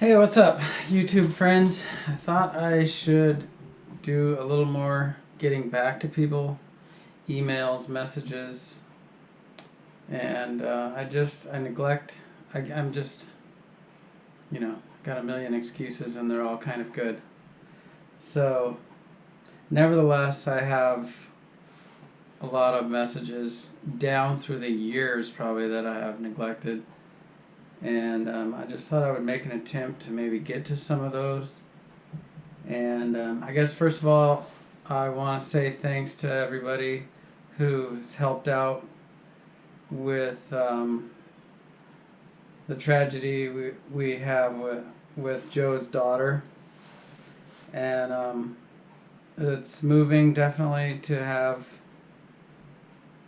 Hey, what's up, YouTube friends? I thought I should do a little more getting back to people, emails, messages, and I neglect. I'm just, got a million excuses and they're all kind of good. So, nevertheless, I have a lot of messages down through the years probably that I have neglected. And I just thought I would make an attempt to maybe get to some of those. And I guess first of all, I want to say thanks to everybody who's helped out with the tragedy we have with Joe's daughter. And it's moving definitely to have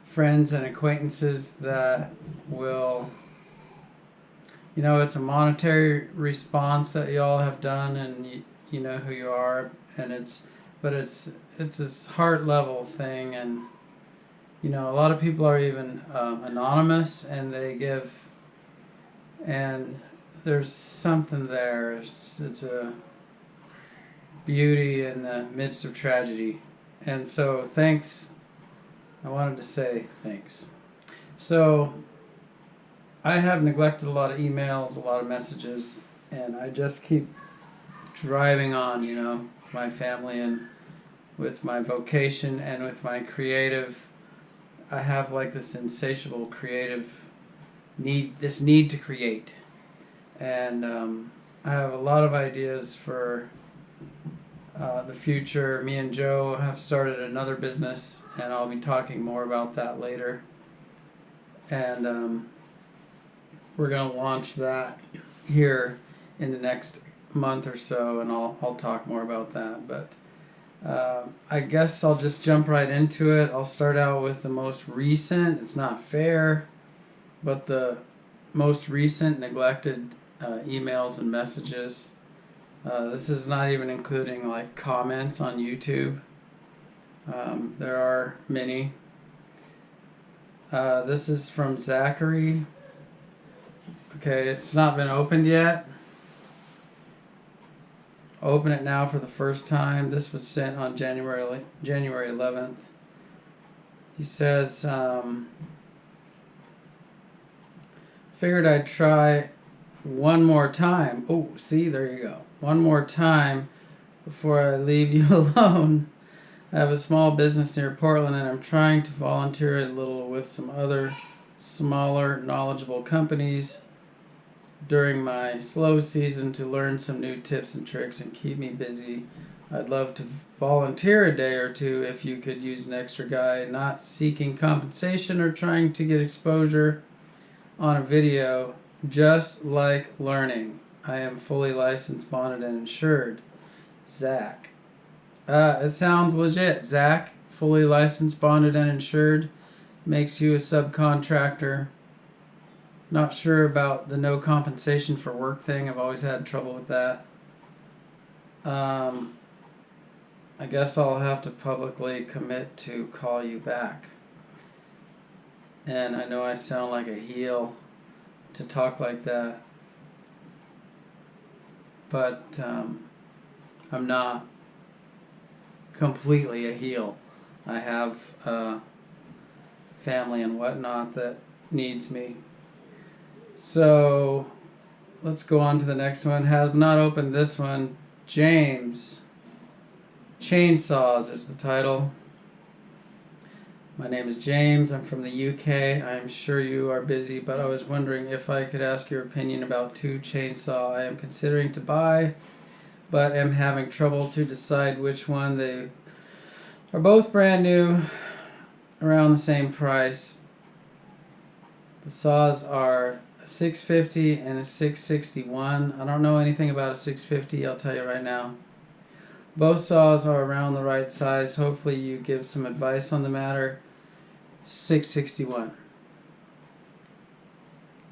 friends and acquaintances that will, it's a monetary response that y'all have done, and you know who you are, and it's this heart level thing, and a lot of people are even anonymous, and they give, and there's something there. It's a beauty in the midst of tragedy, and so thanks. I wanted to say thanks. So I have neglected a lot of emails, a lot of messages, and I just keep driving on, my family and with my vocation and with my creative. I have like this insatiable creative this need to create. And I have a lot of ideas for the future. Me and Joe have started another business, and I'll be talking more about that later. And we're going to launch that here in the next month or so, and I'll talk more about that. But I guess I'll just jump right into it. I'll start out with the most recent. It's not fair, but the most recent neglected emails and messages. This is not even including like comments on YouTube. There are many. This is from Zachary. Okay, it's not been opened yet. Open it now for the first time. This was sent on January 11th. He says, figured I'd try one more time. Oh, see, there you go. One more time before I leave you alone. I have a small business near Portland, and I'm trying to volunteer a little with some other smaller, knowledgeable companies during my slow season to learn some new tips and tricks and keep me busy. I'd love to volunteer a day or two if you could use an extra guy, not seeking compensation or trying to get exposure on a video, just like learning. I am fully licensed, bonded, and insured. Zach. It sounds legit. Zach, fully licensed, bonded, and insured, makes you a subcontractor. Not sure about the no compensation for work thing. I've always had trouble with that. I guess I'll have to publicly commit to call you back. And I know I sound like a heel to talk like that, but I'm not completely a heel. I have family and whatnot that needs me. So let's go on to the next one. Have not opened this one. James. Chainsaws is the title. My name is James. I'm from the UK. I'm sure you are busy, but I was wondering if I could ask your opinion about two chainsaw I am considering to buy, but am having trouble to decide which one. They are both brand new, around the same price. The saws are a 650 and a 661. I don't know anything about a 650, I'll tell you right now. Both saws are around the right size. Hopefully you give some advice on the matter. 661.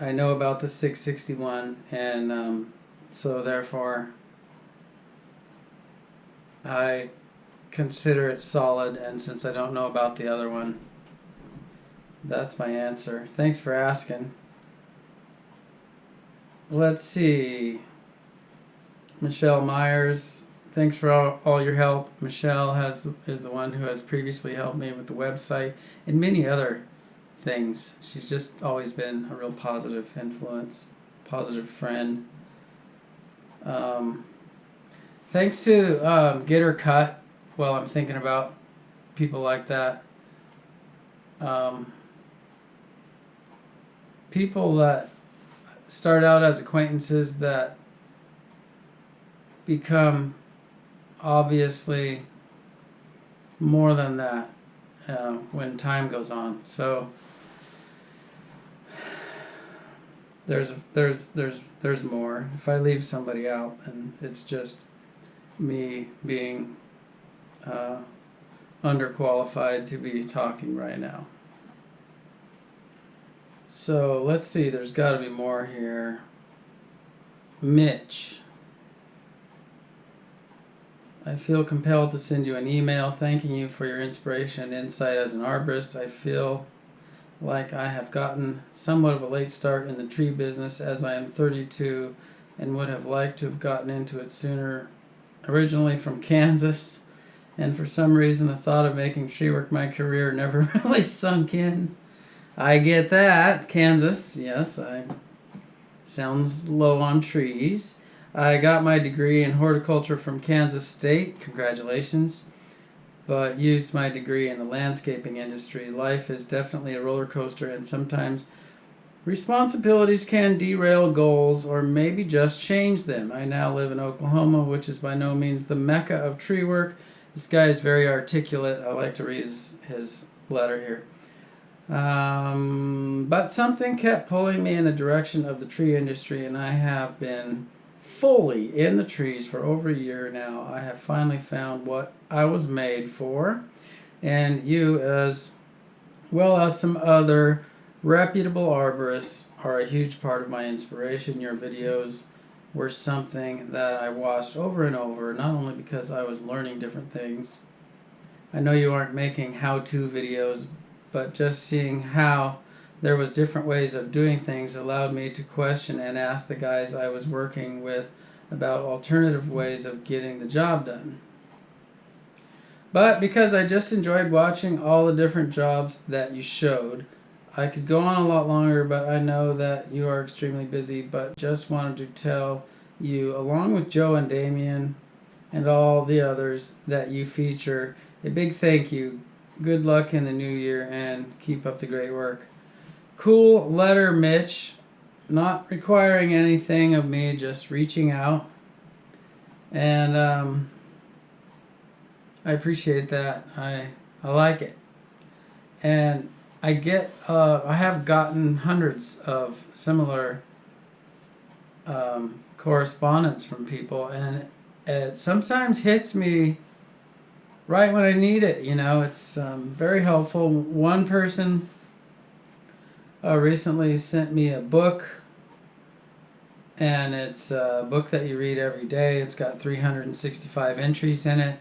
I know about the 661, and so therefore I consider it solid, and since I don't know about the other one, that's my answer. Thanks for asking. Let's see. Michelle Myers, thanks for all your help. Michelle is the one who has previously helped me with the website and many other things. She's just always been a real positive influence, positive friend. Thanks to Get Her Cut. Well, I'm thinking about people like that. People that start out as acquaintances that become obviously more than that when time goes on. So there's more. If I leave somebody out, then it's just me being underqualified to be talking right now. So let's see, there's got to be more here. Mitch, I feel compelled to send you an email thanking you for your inspiration and insight as an arborist. I feel like I have gotten somewhat of a late start in the tree business as I am 32 and would have liked to have gotten into it sooner. Originally from Kansas, and for some reason the thought of making tree work my career never really sunk in. I get that. Kansas, yes, sounds low on trees. I got my degree in horticulture from Kansas State. Congratulations. But used my degree in the landscaping industry. Life is definitely a roller coaster, and sometimes responsibilities can derail goals or maybe just change them. I now live in Oklahoma, which is by no means the mecca of tree work. This guy is very articulate. I like to read his letter here. But something kept pulling me in the direction of the tree industry, and I have been fully in the trees for over a year now. I have finally found what I was made for, and you, as well as some other reputable arborists, are a huge part of my inspiration. Your videos were something that I watched over and over, not only because I was learning different things. I know you aren't making how-to videos, but just seeing how there was different ways of doing things allowed me to question and ask the guys I was working with about alternative ways of getting the job done. But because I just enjoyed watching all the different jobs that you showed, I could go on a lot longer, but I know that you are extremely busy, but just wanted to tell you, along with Joe and Damien and all the others that you feature, a big thank you. Good luck in the new year and keep up the great work. Cool letter, Mitch. Not requiring anything of me, just reaching out. And I appreciate that. I like it. And I have gotten hundreds of similar correspondence from people, and it sometimes hits me right when I need it. You know, it's very helpful. One person recently sent me a book, and it's a book that you read every day. It's got 365 entries in it,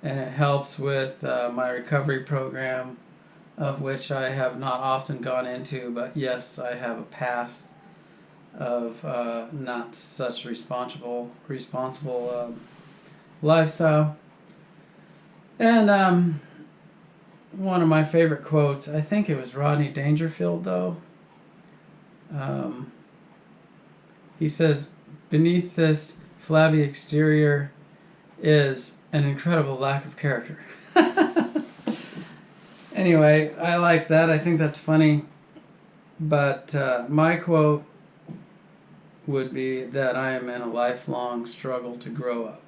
and it helps with my recovery program, of which I have not often gone into, but yes, I have a past of not such responsible lifestyle. And one of my favorite quotes, I think it was Rodney Dangerfield though, he says, beneath this flabby exterior is an incredible lack of character. Anyway, I like that. I think that's funny. But my quote would be that I am in a lifelong struggle to grow up.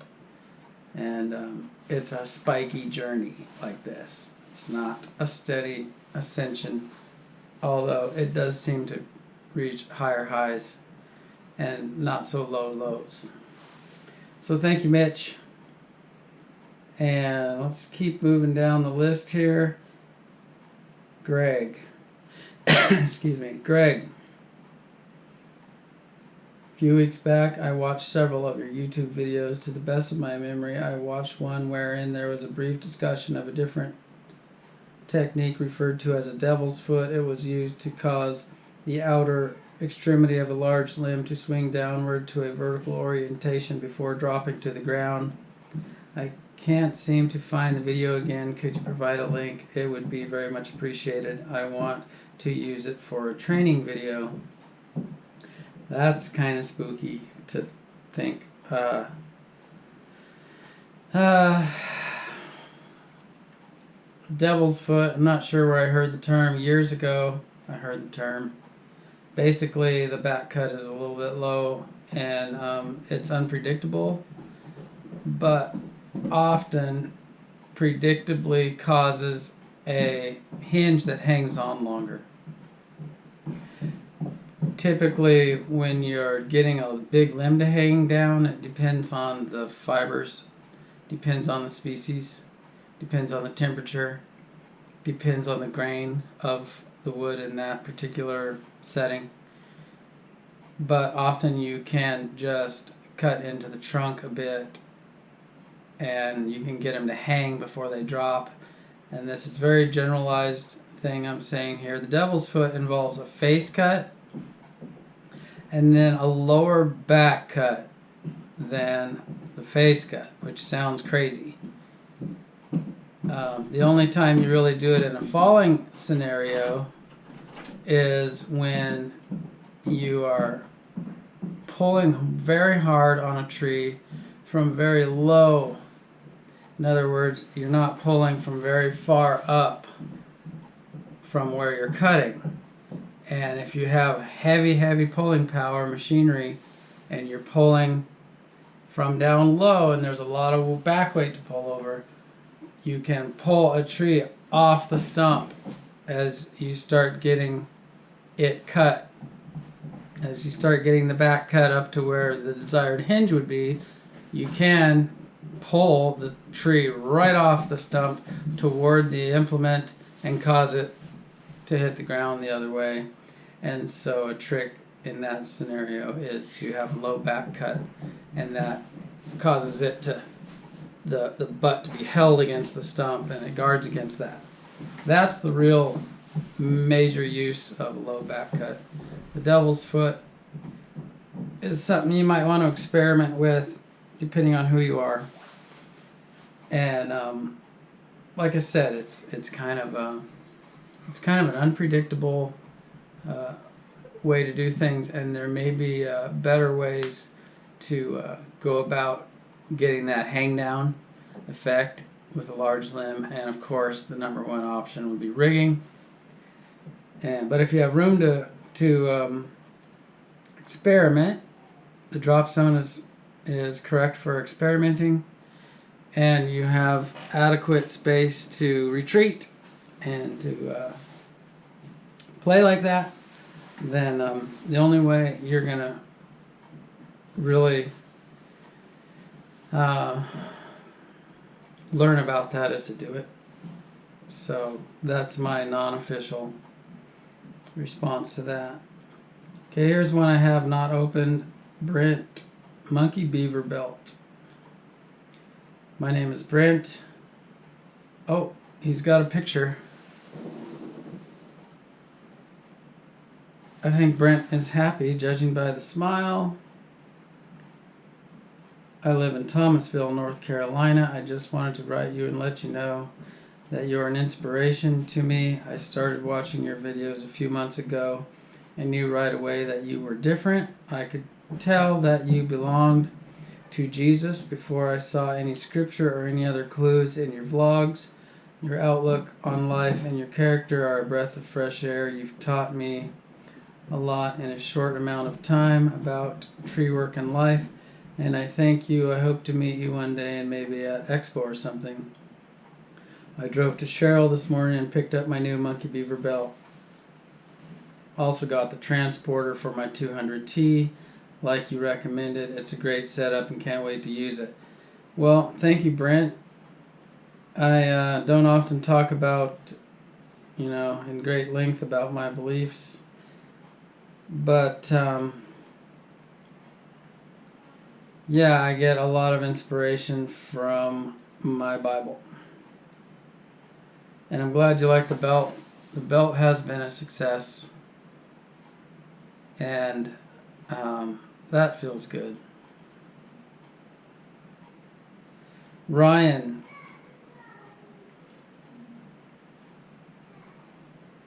And it's a spiky journey like this. It's not a steady ascension, although it does seem to reach higher highs and not so low lows. So thank you, Mitch. And let's keep moving down the list here. Greg. Excuse me. Greg. A few weeks back, I watched several of your YouTube videos. To the best of my memory, I watched one wherein there was a brief discussion of a different technique referred to as a devil's foot. It was used to cause the outer extremity of a large limb to swing downward to a vertical orientation before dropping to the ground. I can't seem to find the video again. Could you provide a link? It would be very much appreciated. I want to use it for a training video. That's kind of spooky to think. Devil's foot, I'm not sure where I heard the term. Years ago I heard the term. Basically the back cut is a little bit low, and it's unpredictable, but often predictably causes a hinge that hangs on longer. Typically when you're getting a big limb to hang down, it depends on the fibers, depends on the species, depends on the temperature, depends on the grain of the wood in that particular setting. But often you can just cut into the trunk a bit and you can get them to hang before they drop. And this is a very generalized thing I'm saying here. The devil's foot involves a face cut and then a lower back cut than the face cut, which sounds crazy. The only time you really do it in a falling scenario is when you are pulling very hard on a tree from very low. In other words, you're not pulling from very far up from where you're cutting. And if you have heavy pulling power machinery and you're pulling from down low and there's a lot of back weight to pull over, you can pull a tree off the stump as you start getting it cut. As you start getting the back cut up to where the desired hinge would be, you can pull the tree right off the stump toward the implement and cause it to hit the ground the other way. And so a trick in that scenario is to have a low back cut, and that causes it to the butt to be held against the stump, and it guards against that. That's the real major use of a low back cut. The devil's foot is something you might want to experiment with depending on who you are. And like I said, it's kind of an unpredictable way to do things, and there may be better ways to go about getting that hang down effect with a large limb. And of course the number one option would be rigging. But if you have room to experiment, the drop zone is correct for experimenting, and you have adequate space to retreat and to play like that, then the only way you're gonna really learn about that is to do it. So that's my non-official response to that. Okay, here's one I have not opened. Brent, monkey beaver belt. My name is Brent. Oh, he's got a picture. I think Brent is happy, judging by the smile. I live in Thomasville, North Carolina. I just wanted to write you and let you know that you're an inspiration to me. I started watching your videos a few months ago and knew right away that you were different. I could tell that you belonged to Jesus before I saw any scripture or any other clues in your vlogs. Your outlook on life and your character are a breath of fresh air. You've taught me a lot in a short amount of time about tree work and life, and I thank you. I hope to meet you one day and maybe at Expo or something. I drove to Cheryl this morning and picked up my new monkey beaver belt. Also got the transporter for my 200T like you recommended. It's a great setup and can't wait to use it. Well, thank you, Brent. I don't often talk about, in great length about my beliefs, but yeah, I get a lot of inspiration from my Bible. And I'm glad you like the belt. The belt has been a success. and that feels good. Ryan,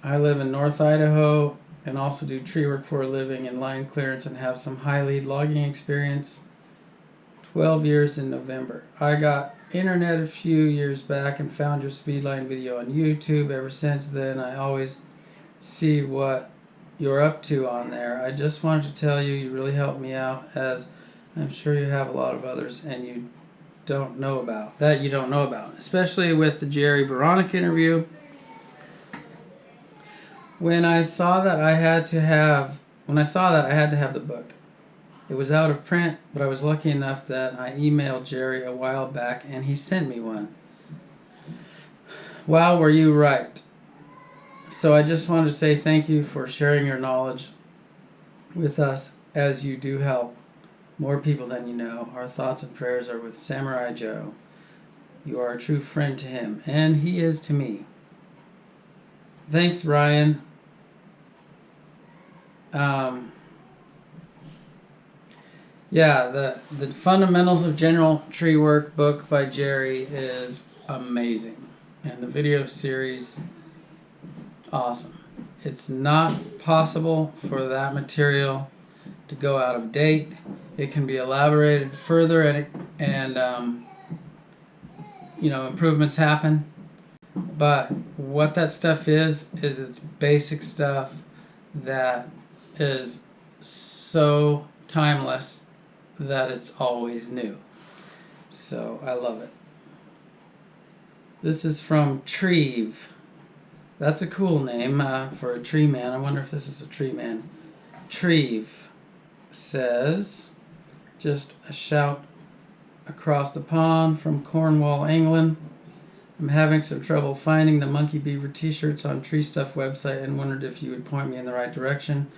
I live in North Idaho and also do tree work for a living in line clearance and have some high lead logging experience. 12 years in November. I got internet a few years back and found your speedline video on YouTube. Ever since then, I always see what you're up to on there. I just wanted to tell you, you really helped me out, as I'm sure you have a lot of others and you don't know about, especially with the Jerry Beranek interview. When I saw that I had to have the book. It was out of print, but I was lucky enough that I emailed Jerry a while back and he sent me one. Wow, were you right. So I just wanted to say thank you for sharing your knowledge with us, as you do help more people than you know. Our thoughts and prayers are with Samurai Joe. You are a true friend to him, and he is to me. Thanks, Ryan. Yeah, the Fundamentals of General Tree Work book by Jerry is amazing. And the video series, awesome. It's not possible for that material to go out of date. It can be elaborated further, and improvements happen. But what that stuff is it's basic stuff that is so timeless that it's always new. So I love it. This is from Treve. That's a cool name for a tree man. I wonder if this is a tree man. Treve says, just a shout across the pond from Cornwall, England. I'm having some trouble finding the Monkey Beaver t-shirts on Tree Stuff website and wondered if you would point me in the right direction.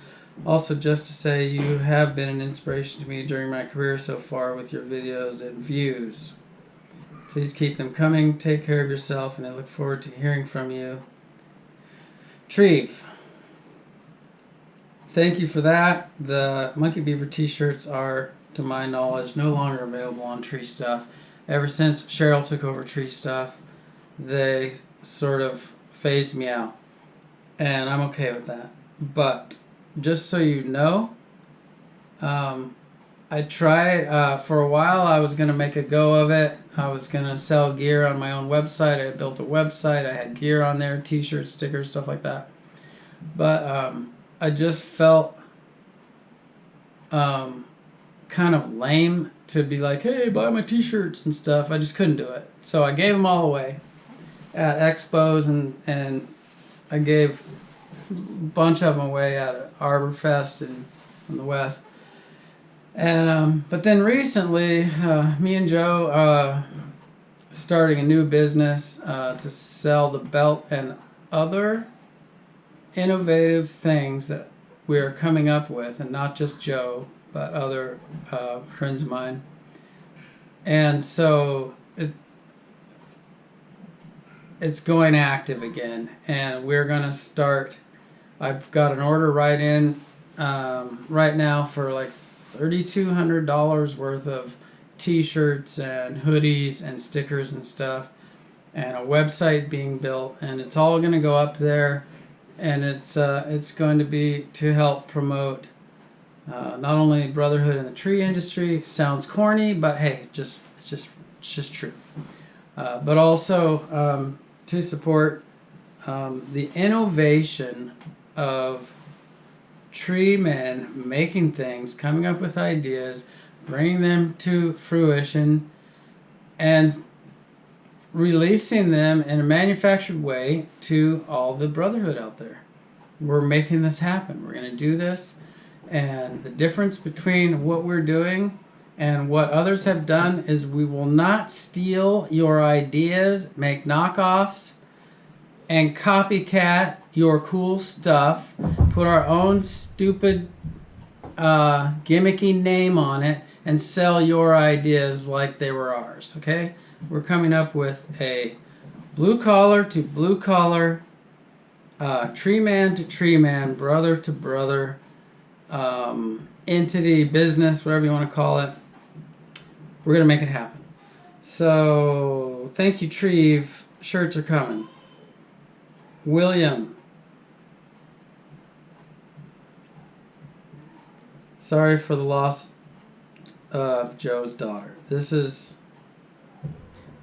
Also, just to say, you have been an inspiration to me during my career so far with your videos and views. Please keep them coming. Take care of yourself, and I look forward to hearing from you. Treve, thank you for that. The Monkey Beaver t-shirts are, to my knowledge, no longer available on Tree Stuff. Ever since Cheryl took over Tree Stuff, they sort of phased me out, and I'm okay with that. But just so you know, I tried for a while. I was going to make a go of it. I was going to sell gear on my own website. I built a website. I had gear on there, t-shirts, stickers, stuff like that. But I just felt kind of lame to be like, hey, buy my t-shirts and stuff. I just couldn't do it. So I gave them all away at expos, and I gave a bunch of them away at ArborFest in the West. And but then recently, me and Joe starting a new business to sell the belt and other innovative things that we are coming up with, and not just Joe, but other friends of mine. And so it's going active again, and we're going to start. I've got an order right now for like $3,200 worth of t-shirts and hoodies and stickers and stuff, and a website being built, and it's all going to go up there, and it's going to be to help promote not only brotherhood in the tree industry. Sounds corny, but hey, it's just true. But also to support the innovation of tree men making things, coming up with ideas, bringing them to fruition, and releasing them in a manufactured way to all the brotherhood out there. We're making this happen. We're going to do this, and the difference between what we're doing and what others have done is we will not steal your ideas, make knockoffs, and copycat your cool stuff, put our own stupid gimmicky name on it, and sell your ideas like they were ours, okay? We're coming up with a blue collar to blue collar, tree man to tree man, brother to brother entity, business, whatever you want to call it. We're going to make it happen. So, thank you, Treve. Shirts are coming. William. Sorry for the loss of Joe's daughter. This is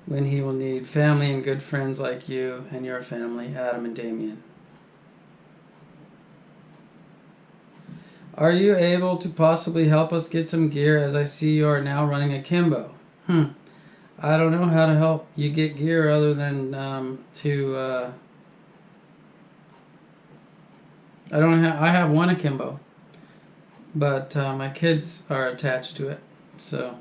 when he will need family and good friends like you and your family, Adam and Damien. Are you able to possibly help us get some gear, as I see you are now running akimbo? I don't know how to help you get gear other than I have one akimbo, but my kids are attached to it. So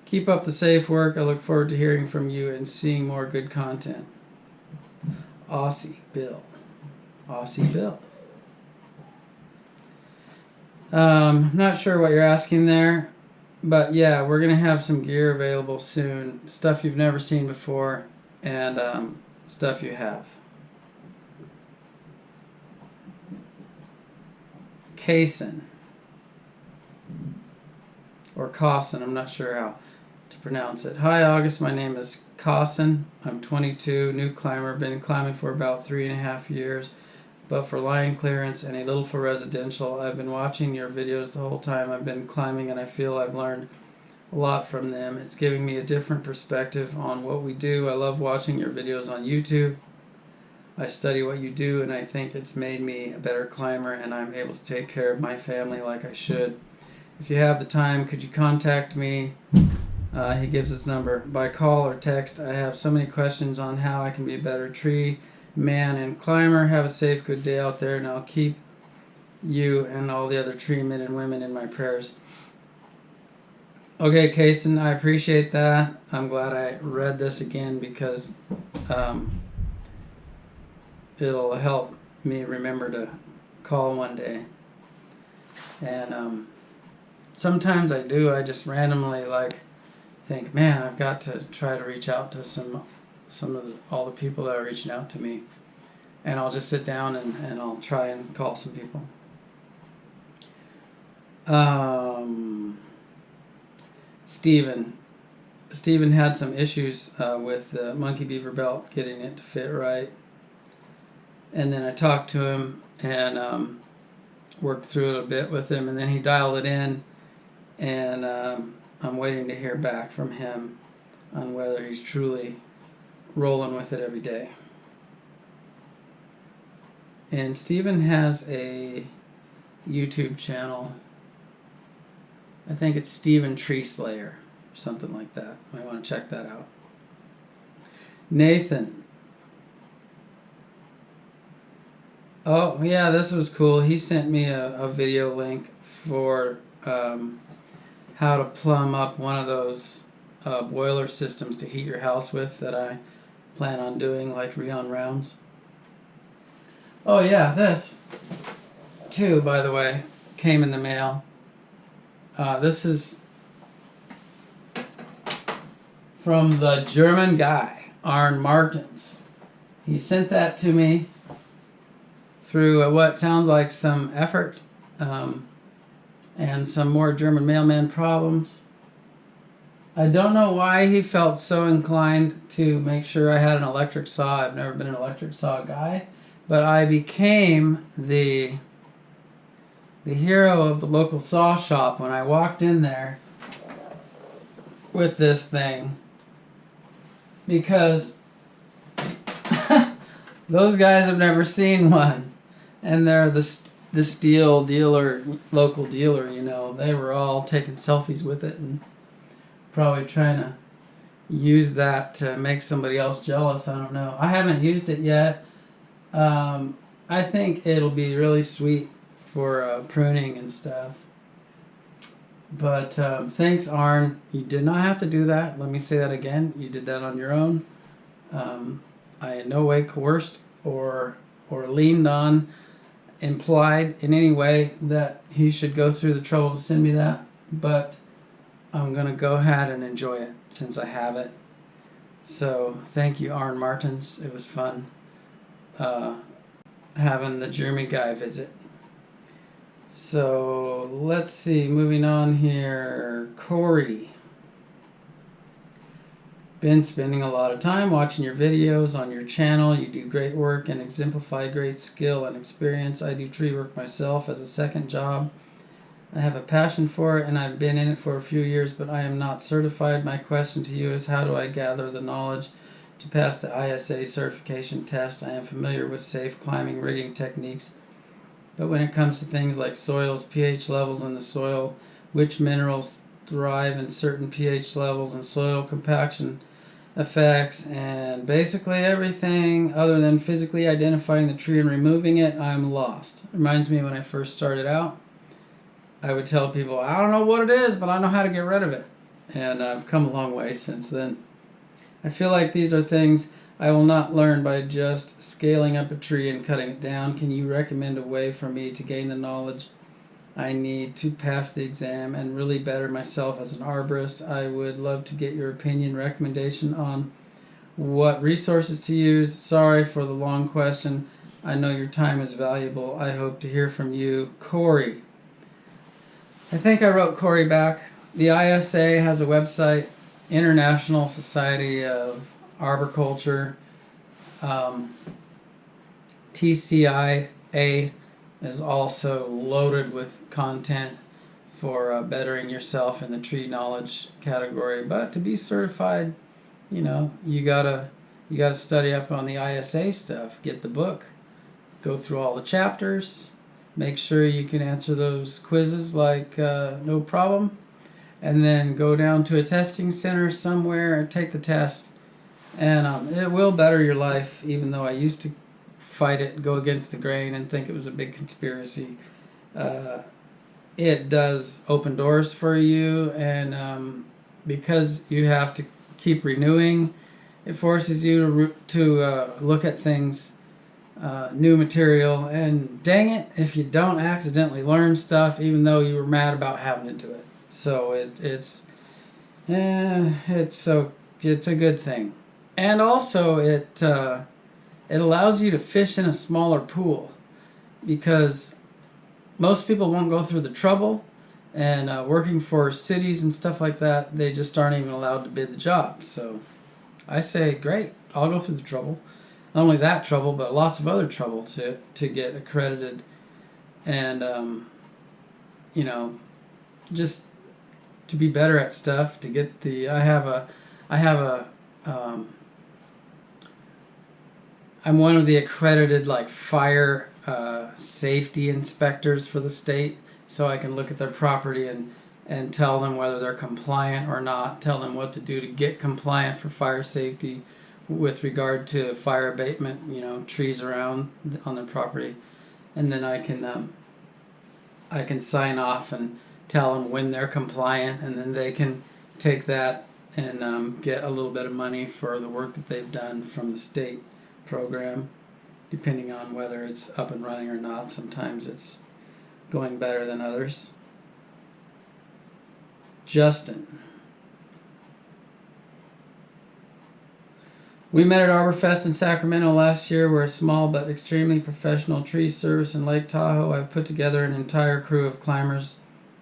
keep up the safe work. I look forward to hearing from you and seeing more good content. Aussie Bill. Aussie Bill. Not sure what you're asking there, but yeah, we're gonna have some gear available soon. Stuff you've never seen before, and stuff you have. Kaysen, or Cawson, I'm not sure how to pronounce it. Hi August, my name is Cawson. I'm 22, new climber, been climbing for about 3.5 years. But for line clearance and a little for residential. I've been watching your videos the whole time I've been climbing, and I feel I've learned a lot from them. It's giving me a different perspective on what we do. I love watching your videos on YouTube. I study what you do, and I think it's made me a better climber, and I'm able to take care of my family like I should. If you have the time, could you contact me? He gives his number by call or text. I have so many questions on how I can be a better tree man and climber. Have a safe, good day out there, and I'll keep you and all the other tree men and women in my prayers. Okay, Kaysen, I appreciate that. I'm glad I read this again because it'll help me remember to call one day. And sometimes I do. I just randomly think, man, I've got to try to reach out to all the people that are reaching out to me, and I'll just sit down and I'll try and call some people. Steven had some issues with the Monkey Beaver belt, getting it to fit right, and then I talked to him and worked through it a bit with him, and then he dialed it in, and I'm waiting to hear back from him on whether he's truly rolling with it every day. And Steven has a YouTube channel. I think it's Steven Tree Slayer, or something like that. Might want to check that out. Nathan. Oh yeah, this was cool. He sent me a video link for how to plumb up one of those boiler systems to heat your house with that I plan on doing, like Rion Rounds. Oh yeah, this too, by the way, came in the mail. This is from the German guy, Arne Martens. He sent that to me through what sounds like some effort and some more German mailman problems. I don't know why he felt so inclined to make sure I had an electric saw. I've never been an electric saw guy, but I became the hero of the local saw shop when I walked in there with this thing, because those guys have never seen one, and they're the steel dealer, local dealer, you know. They were all taking selfies with it and probably trying to use that to make somebody else jealous. I don't know. I haven't used it yet. I think it'll be really sweet for pruning and stuff. But thanks, Arne. You did not have to do that. Let me say that again. You did that on your own. I in no way coerced or leaned on, implied in any way that he should go through the trouble to send me that. But I'm going to go ahead and enjoy it since I have it. So thank you, Arne Martens. It was fun having the German guy visit. So let's see, moving on here. Corey. Been spending a lot of time watching your videos on your channel. You do great work and exemplify great skill and experience. I do tree work myself as a second job. I have a passion for it and I've been in it for a few years, but I am not certified. My question to you is, how do I gather the knowledge to pass the ISA certification test? I am familiar with safe climbing rigging techniques, but when it comes to things like soils, pH levels in the soil, which minerals thrive in certain pH levels, and soil compaction effects, and basically everything other than physically identifying the tree and removing it, I'm lost. Reminds me when I first started out, I would tell people, I don't know what it is, but I know how to get rid of it. And I've come a long way since then. I feel like these are things I will not learn by just scaling up a tree and cutting it down. Can you recommend a way for me to gain the knowledge I need to pass the exam and really better myself as an arborist? I would love to get your opinion, recommendation on what resources to use. Sorry for the long question. I know your time is valuable. I hope to hear from you. Corey. I think I wrote Corey back. The ISA has a website, International Society of Arboriculture. TCIA is also loaded with content for bettering yourself in the tree knowledge category. But to be certified, you gotta study up on the ISA stuff. Get the book, go through all the chapters, make sure you can answer those quizzes like no problem, and then go down to a testing center somewhere and take the test. And it will better your life, even though I used to fight it, go against the grain, and think it was a big conspiracy. It does open doors for you, and because you have to keep renewing, it forces you to look at things, new material, and dang it if you don't accidentally learn stuff even though you were mad about having to do it. So it's a good thing. And also it allows you to fish in a smaller pool, because most people won't go through the trouble, and working for cities and stuff like that, they just aren't even allowed to bid the job. So I say, great, I'll go through the trouble. Not only that trouble, but lots of other trouble to get accredited, and just to be better at stuff. To get the I'm one of the accredited fire safety inspectors for the state, so I can look at their property and tell them whether they're compliant or not, tell them what to do to get compliant for fire safety with regard to fire abatement, trees around on their property. And then I can sign off and tell them when they're compliant, and then they can take that and get a little bit of money for the work that they've done from the state program, depending on whether it's up and running or not. Sometimes it's going better than others. Justin. We met at ArborFest in Sacramento last year. We're a small but extremely professional tree service in Lake Tahoe. I've put together an entire crew of climbers.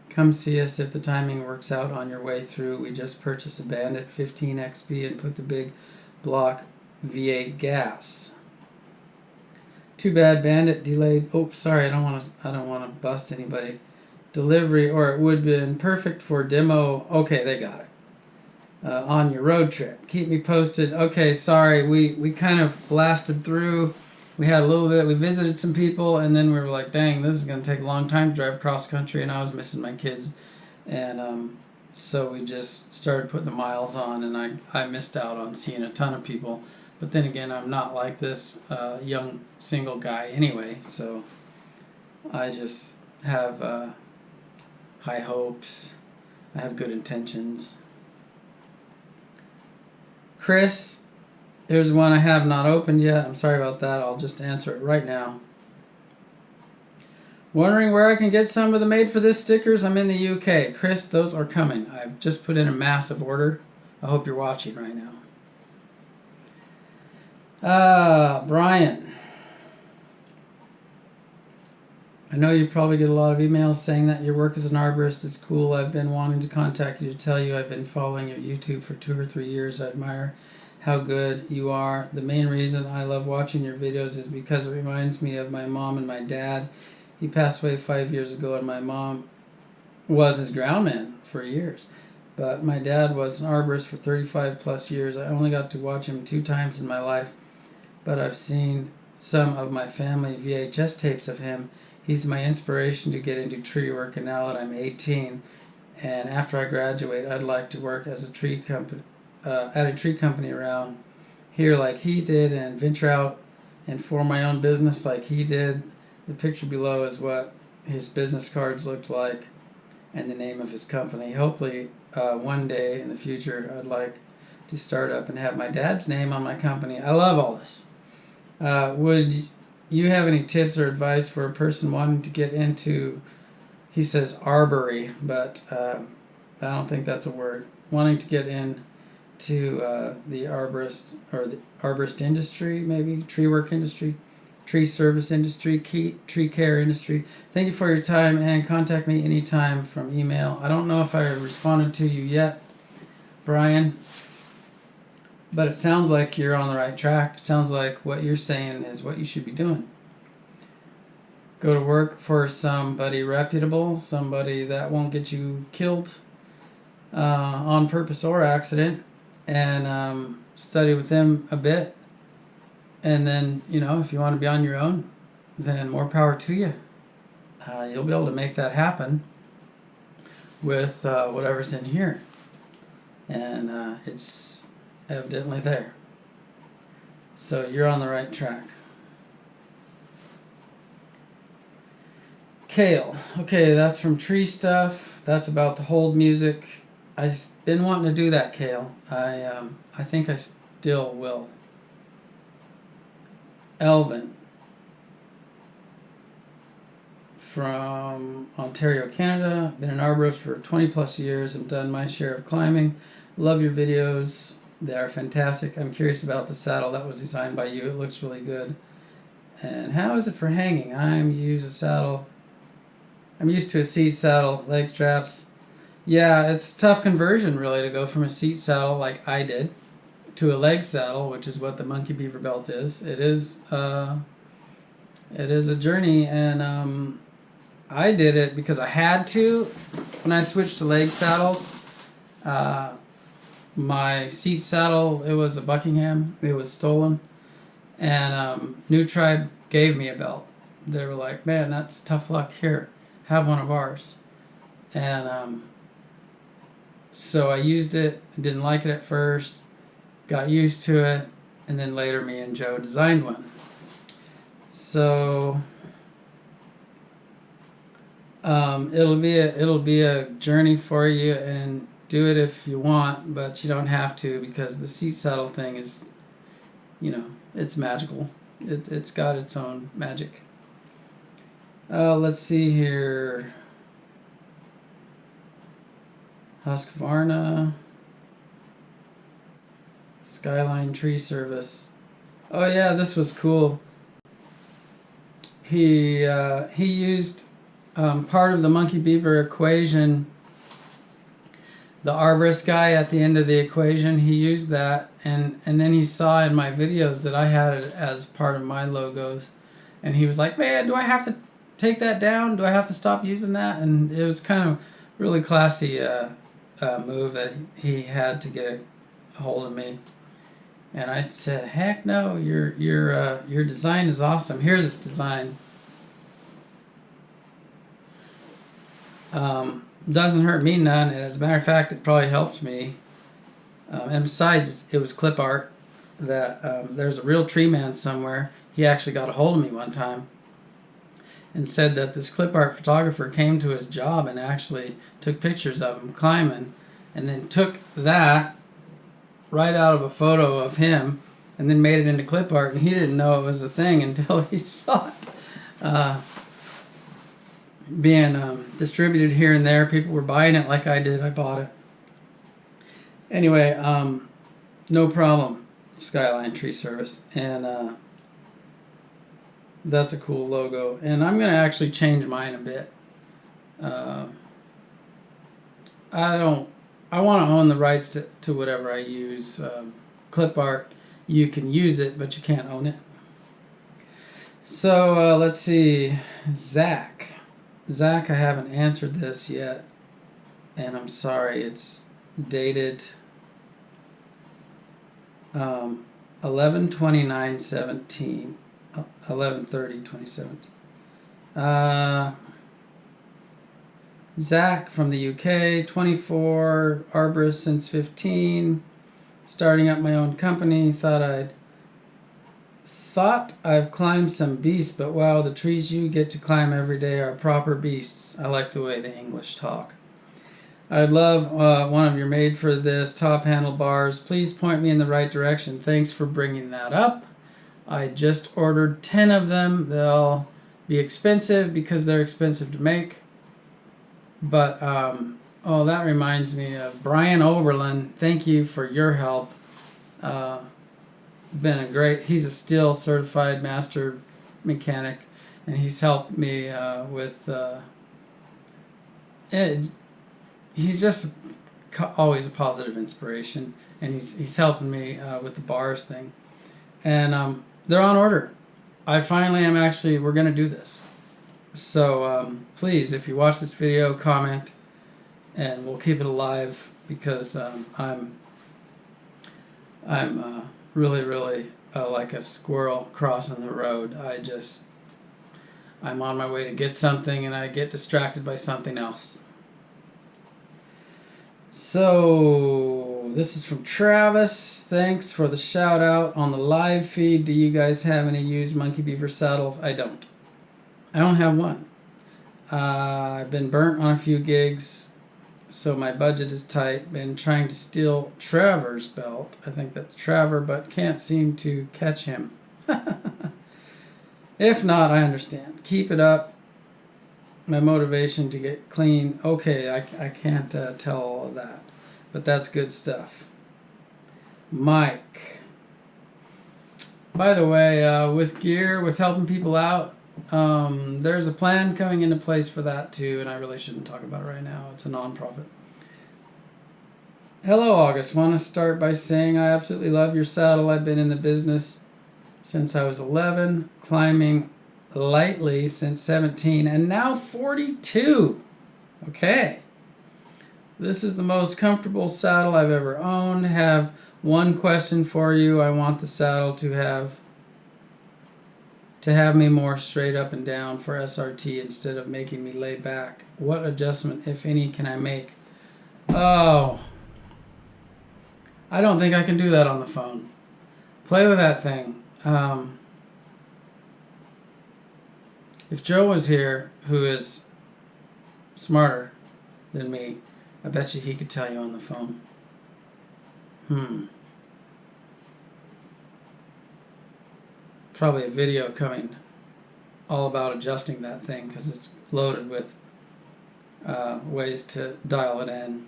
Come see us if the timing works out on your way through. We just purchased a Bandit 15 XP and put the big block V8 gas. Too bad Bandit delayed. Oh, sorry, I don't want to bust anybody. Delivery, or it would have been perfect for demo. Okay, they got it. On your road trip. Keep me posted. Okay, sorry, we kind of blasted through. We had a little bit, we visited some people, and then we were like, dang, this is going to take a long time to drive across country, and I was missing my kids. And so we just started putting the miles on, and I missed out on seeing a ton of people. But then again, I'm not like this young single guy anyway, so I just have high hopes. I have good intentions. Chris, here's one I have not opened yet. I'm sorry about that. I'll just answer it right now. Wondering where I can get some of the made for this stickers? I'm in the UK. Chris, those are coming. I've just put in a massive order. I hope you're watching right now. Brian. I know you probably get a lot of emails saying that your work as an arborist is cool. I've been wanting to contact you to tell you I've been following your YouTube for 2 or 3 years. I admire how good you are. The main reason I love watching your videos is because it reminds me of my mom and my dad. He passed away 5 years ago, and my mom was his groundman for years. But my dad was an arborist for 35 plus years. I only got to watch him 2 times in my life, but I've seen some of my family VHS tapes of him. He's my inspiration to get into tree work, and now that I'm 18, and after I graduate, I'd like to work as a tree company, at a tree company around here like he did, and venture out and form my own business like he did. The picture below is what his business cards looked like and the name of his company. Hopefully, one day in the future, I'd like to start up and have my dad's name on my company. I love all this. Would you have any tips or advice for a person wanting to get into, he says arbory, but I don't think that's a word, wanting to get into the arborist industry, maybe tree work industry, tree service industry, tree care industry? Thank you for your time, and contact me anytime from email. I don't know if I responded to you yet, Brian, but it sounds like you're on the right track. It sounds like what you're saying is what you should be doing. Go to work for somebody reputable, somebody that won't get you killed on purpose or accident, and study with them a bit. And then, you know, if you want to be on your own, then more power to you. You'll be able to make that happen with whatever's in here. And it's evidently there. So you're on the right track. Kale. Okay, that's from Tree Stuff. That's about the hold music. I've been wanting to do that, Kale. I think I still will. Elvin from Ontario, Canada. Been an arborist for 20 plus years and done my share of climbing. Love your videos. They are fantastic. I'm curious about the saddle that was designed by you. It looks really good. And how is it for hanging? I'm used to a seat saddle, leg straps. Yeah, it's a tough conversion really to go from a seat saddle like I did to a leg saddle, which is what the Monkey Beaver belt is. It is a journey, and I did it because I had to. When I switched to leg saddles, my seat saddle, it was a Buckingham. It was stolen, and New Tribe gave me a belt. They were like, "Man, that's tough luck. Here, have one of ours." And so I used it. Didn't like it at first. Got used to it, and then later me and Joe designed one. So it'll be a journey for you, and do it if you want, but you don't have to, because the seat saddle thing is, you know, it's magical. It's got its own magic. Let's see here. Husqvarna. Skyline Tree Service. Oh yeah, this was cool. He used part of the Monkey Beaver equation. The arborist guy at the end of the equation, he used that, and then he saw in my videos that I had it as part of my logos, and he was like, "Man, do I have to take that down? Do I have to stop using that?" And it was kind of really classy move that he had to get a hold of me. And I said, "Heck no, your design is awesome. Here's his design. Doesn't hurt me none. As a matter of fact, it probably helped me. And besides, it was clip art. That there's a real tree man somewhere. He actually got a hold of me one time and said that this clip art photographer came to his job and actually took pictures of him climbing, and then took that right out of a photo of him and then made it into clip art, and he didn't know it was a thing until he saw it being distributed here and there. People were buying it like I did. I bought it. Anyway, no problem, Skyline Tree Service. And That's a cool logo. And I'm going to actually change mine a bit. I want to own the rights to whatever I use. Clip art, you can use it, but you can't own it. So let's see. Zach, I haven't answered this yet. And I'm sorry, it's dated 11/29/17, 11/30/2017. Zach from the UK, 24, arborist since 15, starting up my own company. Thought I've climbed some beasts, but wow, the trees you get to climb every day are proper beasts. I like the way the English talk. I'd love one of your made for this top handlebars. Please point me in the right direction. Thanks for bringing that up. I just ordered 10 of them. They'll be expensive because they're expensive to make. But, oh, that reminds me of Brian Oberlin. Thank you for your help. He's a steel certified master mechanic, and he's helped me with he's just always a positive inspiration, and he's helping me with the bars thing, and they're on order. I finally am we're gonna do this, so please, if you watch this video, comment, and we'll keep it alive, because I'm really like a squirrel crossing the road. I'm on my way to get something and I get distracted by something else. So this is from Travis. Thanks for the shout out on the live feed. Do you guys have any used Monkey Beaver saddles? I don't have one. I've been burnt on a few gigs, so my budget is tight. Been trying to steal Trevor's belt. I think that's Trevor, but can't seem to catch him. If not, I understand. Keep it up. My motivation to get clean. Okay, I can't tell all of that, but that's good stuff. Mike. By the way, with gear, with helping people out, there's a plan coming into place for that too, and I really shouldn't talk about it right now. It's a non-profit. Hello, August. Want to start by saying I absolutely love your saddle. I've been in the business since I was 11, climbing lightly since 17, and now 42. Okay. This is the most comfortable saddle I've ever owned. Have one question for you. I want the saddle to have me more straight up and down for SRT instead of making me lay back. What adjustment, if any, can I make? Oh, I don't think I can do that on the phone. Play with that thing. If Joe was here, who is smarter than me, I bet you he could tell you on the phone. Probably a video coming all about adjusting that thing, because it's loaded with ways to dial it in.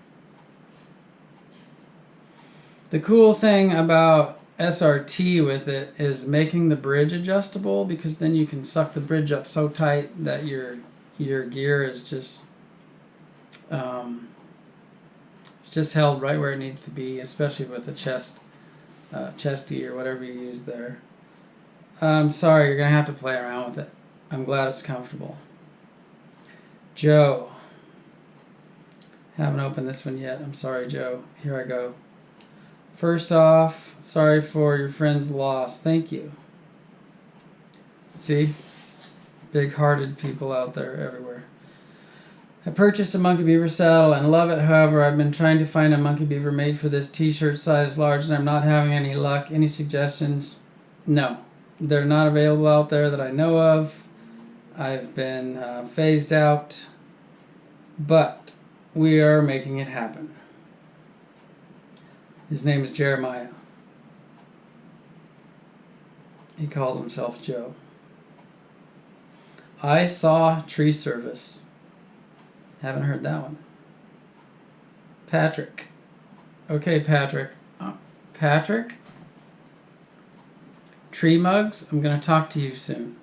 The cool thing about SRT with it is making the bridge adjustable, because then you can suck the bridge up so tight that your gear is just it's just held right where it needs to be, especially with the chesty or whatever you use there. I'm sorry, you're gonna have to play around with it. I'm glad it's comfortable. Joe, haven't opened this one yet. I'm sorry, Joe. Here I go. First off, sorry for your friend's loss. Thank you. See? Big-hearted people out there everywhere. I purchased a Monkey Beaver saddle and love it. However, I've been trying to find a Monkey Beaver made for this t-shirt size large, and I'm not having any luck. Any suggestions? No. They're not available out there that I know of. I've been phased out. But we are making it happen. His name is Jeremiah. He calls himself Joe. I saw tree service. Haven't heard that one. Patrick. Okay, Patrick. Patrick? Tree mugs? I'm going to talk to you soon.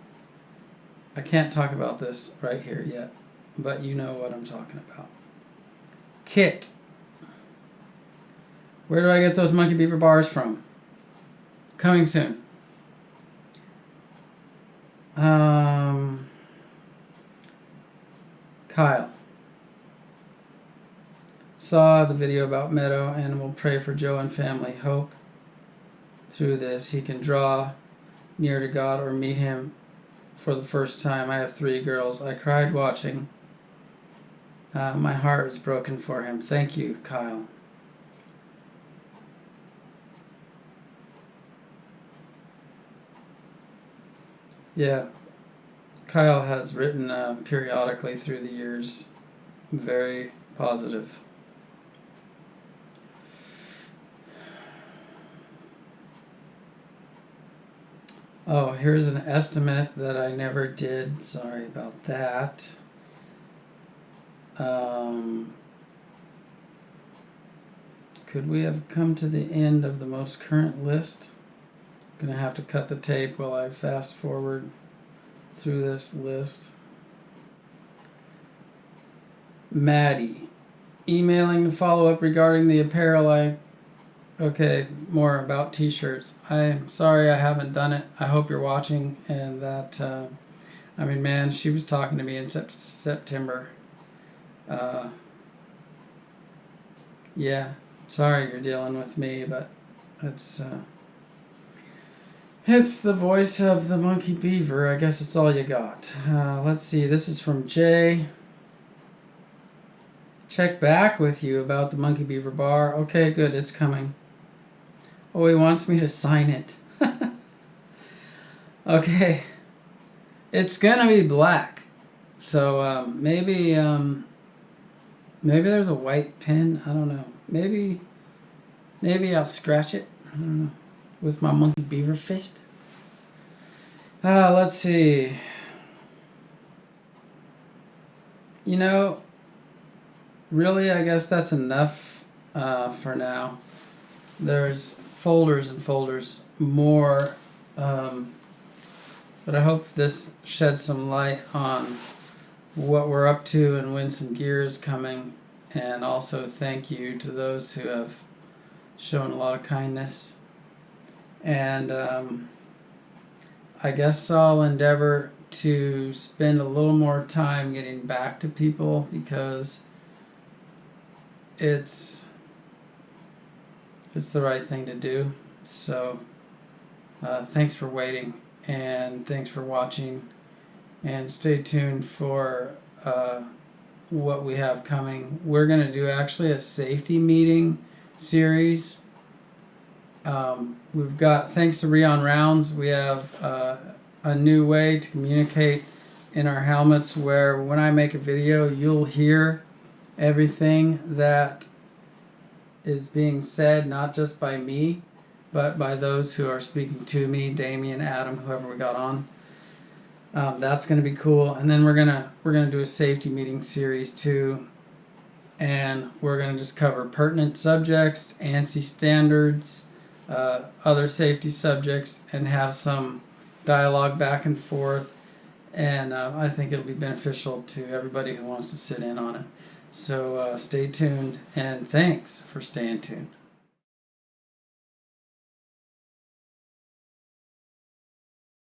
I can't talk about this right here yet, but you know what I'm talking about. Kit. Where do I get those Monkey Beaver bars from? Coming soon. Kyle. Saw the video about Meadow and will pray for Joe and family. Hope through this he can draw near to God or meet him for the first time. I have 3 girls. I cried watching. My heart was broken for him. Thank you, Kyle. Yeah, Kyle has written periodically through the years. Very positive. Oh, here's an estimate that I never did. Sorry about that. Could we have come to the end of the most current list? Gonna have to cut the tape while I fast forward through this list. Maddie. Emailing to follow up regarding the apparel. Okay, more about t-shirts. I'm sorry I haven't done it. I hope you're watching and that, I mean, man, she was talking to me in September. Yeah, sorry you're dealing with me, but it's the voice of the Monkey Beaver. I guess it's all you got. Let's see, this is from Jay. Check back with you about the Monkey Beaver bar. Okay, good, it's coming. Oh, he wants me to sign it. Okay. It's gonna be black. So maybe there's a white pen. I don't know. Maybe I'll scratch it. I don't know. With my Monkey Beaver fist. Let's see. You know, really, I guess that's enough for now. There's folders and folders more, but I hope this sheds some light on what we're up to and when some gear is coming, and also thank you to those who have shown a lot of kindness. And I guess I'll endeavor to spend a little more time getting back to people, because it's the right thing to do. So thanks for waiting, and thanks for watching, and stay tuned for what we have coming. We're going to do actually a safety meeting series. We've got, thanks to Rion Rounds, we have a new way to communicate in our helmets, where when I make a video, you'll hear everything that is being said, not just by me, but by those who are speaking to me, Damien, Adam, whoever we got on. That's going to be cool. And then we're gonna do a safety meeting series too, and we're gonna just cover pertinent subjects, ANSI standards, other safety subjects, and have some dialogue back and forth. And I think it'll be beneficial to everybody who wants to sit in on it. So stay tuned, and thanks for staying tuned.